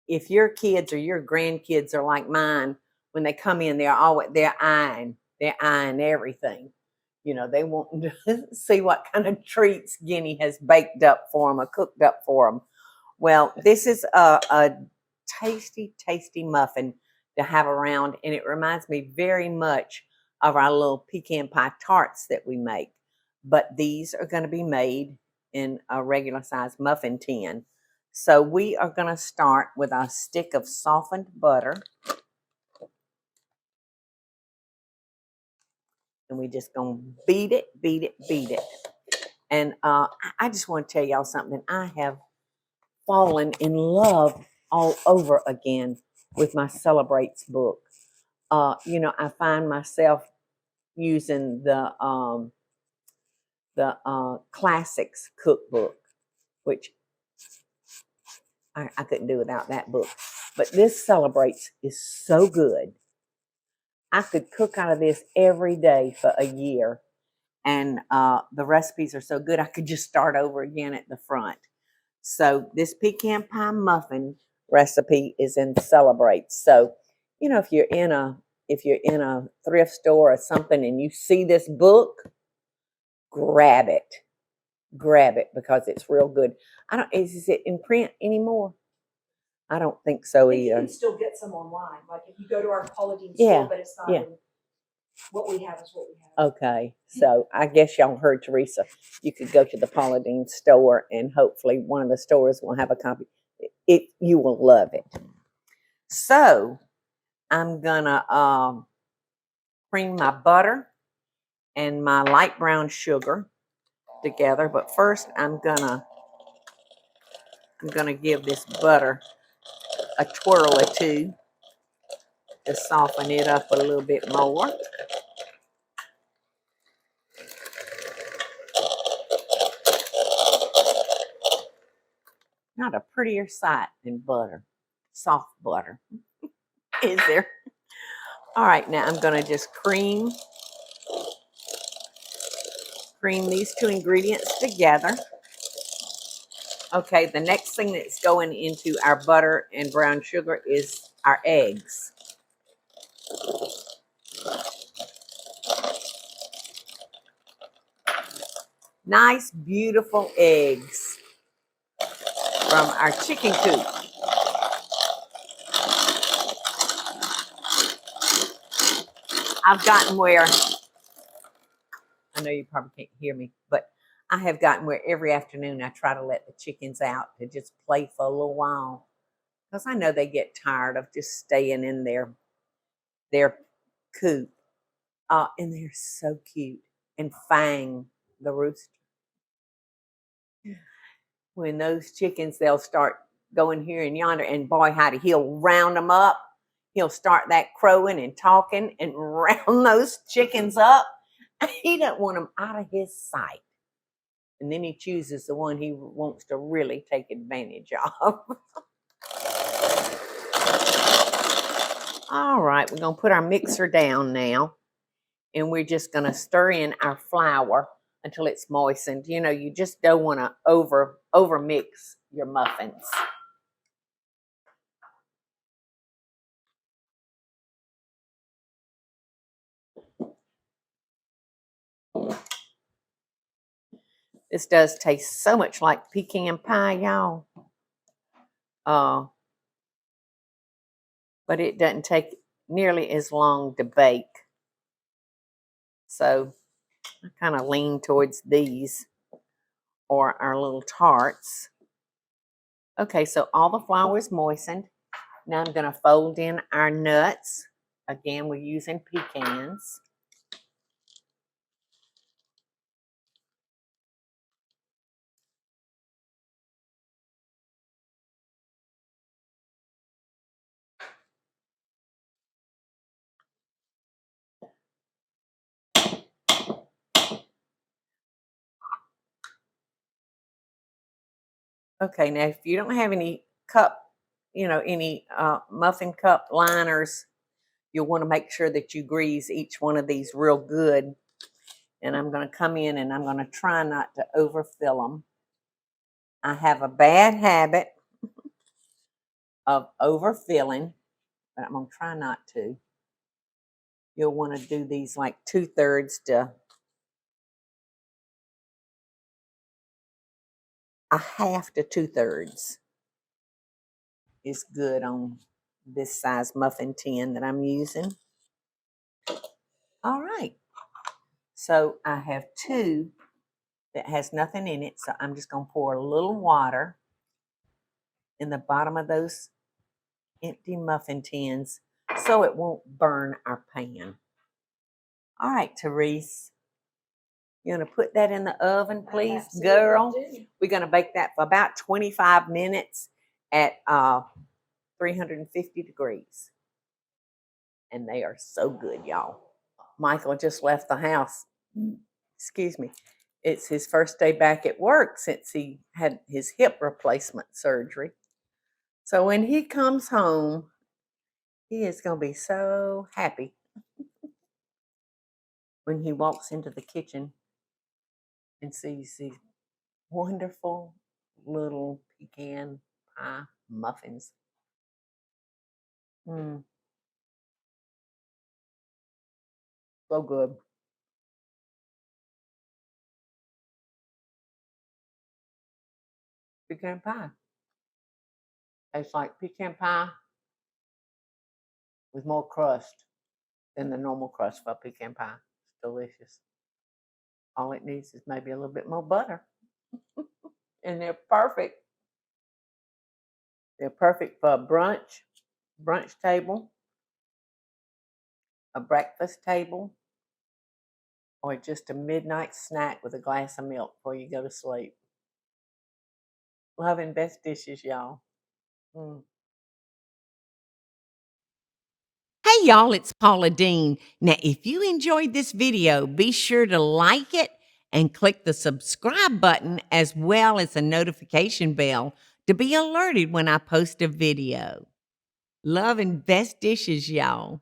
if your kids or your grandkids are like mine, when they come in, they're eyeing everything. You know, they want to see what kind of treats Guinea has baked up for them or cooked up for them. Well, this is a tasty, tasty muffin to have around, and it reminds me very much of our little pecan pie tarts that we make. But these are going to be made in a regular size muffin tin. So we are going to start with a stick of softened butter. And we just going to beat it, beat it, beat it. And I just want to tell y'all something. I have fallen in love all over again with my Celebrates book. You know, I find myself using the classics cookbook, which I couldn't do without that book. But this Celebrates is so good. I could cook out of this every day for a year. And the recipes are so good, I could just start over again at the front. So this pecan pie muffin recipe is in Celebrates. So, you know, if you're in a thrift store or something and you see this book, grab it. Grab it because it's real good. Is it in print anymore? I don't think so either. You can still get some online. Like if you go to our Paula Deen store, but it's not in, what we have is what we have. Okay, so I guess y'all heard Teresa. You could go to the Paula Deen store and hopefully one of the stores will have a copy. You will love it. So I'm gonna cream my butter and my light brown sugar together. But first I'm gonna give this butter a twirl or two to soften it up a little bit more. Not a prettier sight than butter, soft butter, is there? All right, now I'm going to just cream these two ingredients together. Okay, the next thing that's going into our butter and brown sugar is our eggs. Nice, beautiful eggs from our chicken coop. I've gotten where, I know you probably can't hear me, but I have gotten where every afternoon I try to let the chickens out to just play for a little while. Because I know they get tired of just staying in their coop. And they're so cute. And Fang, the rooster. When those chickens, they'll start going here and yonder. And boy, howdy, he'll round them up. He'll start that crowing and talking and round those chickens up. He doesn't want them out of his sight. And then he chooses the one he wants to really take advantage of. All right, we're going to put our mixer down now. And we're just going to stir in our flour until it's moistened. You know, you just don't want to over mix your muffins. This does taste so much like pecan pie, y'all. But it doesn't take nearly as long to bake. So I kind of lean towards these or our little tarts. Okay, so all the flour is moistened. Now I'm going to fold in our nuts. Again, we're using pecans. Okay, now if you don't have any cup, any muffin cup liners, you'll want to make sure that you grease each one of these real good. And I'm going to come in and I'm going to try not to overfill them. I have a bad habit of overfilling, but I'm going to try not to. You'll want to do these like 2/3 to a half to 2/3 is good on this size muffin tin that I'm using. All right. So I have 2 that has nothing in it. So I'm just going to pour a little water in the bottom of those empty muffin tins so it won't burn our pan. All right, Therese, you want to put that in the oven, please, girl? We're going to bake that for about 25 minutes at 350 degrees. And they are so good, y'all. Michael just left the house. Excuse me. It's his first day back at work since he had his hip replacement surgery. So when he comes home, he is going to be so happy when he walks into the kitchen and sees these wonderful little pecan pie muffins. So good. Pecan pie. Tastes like pecan pie with more crust than the normal crust for pecan pie. It's delicious. All it needs is maybe a little bit more butter. And they're perfect. They're perfect for a brunch table, a breakfast table, or just a midnight snack with a glass of milk before you go to sleep. Loving best dishes, y'all. Hey, y'all, it's Paula Deen. Now, if you enjoyed this video, be sure to like it and click the subscribe button as well as the notification bell to be alerted when I post a video. Love and best dishes, y'all.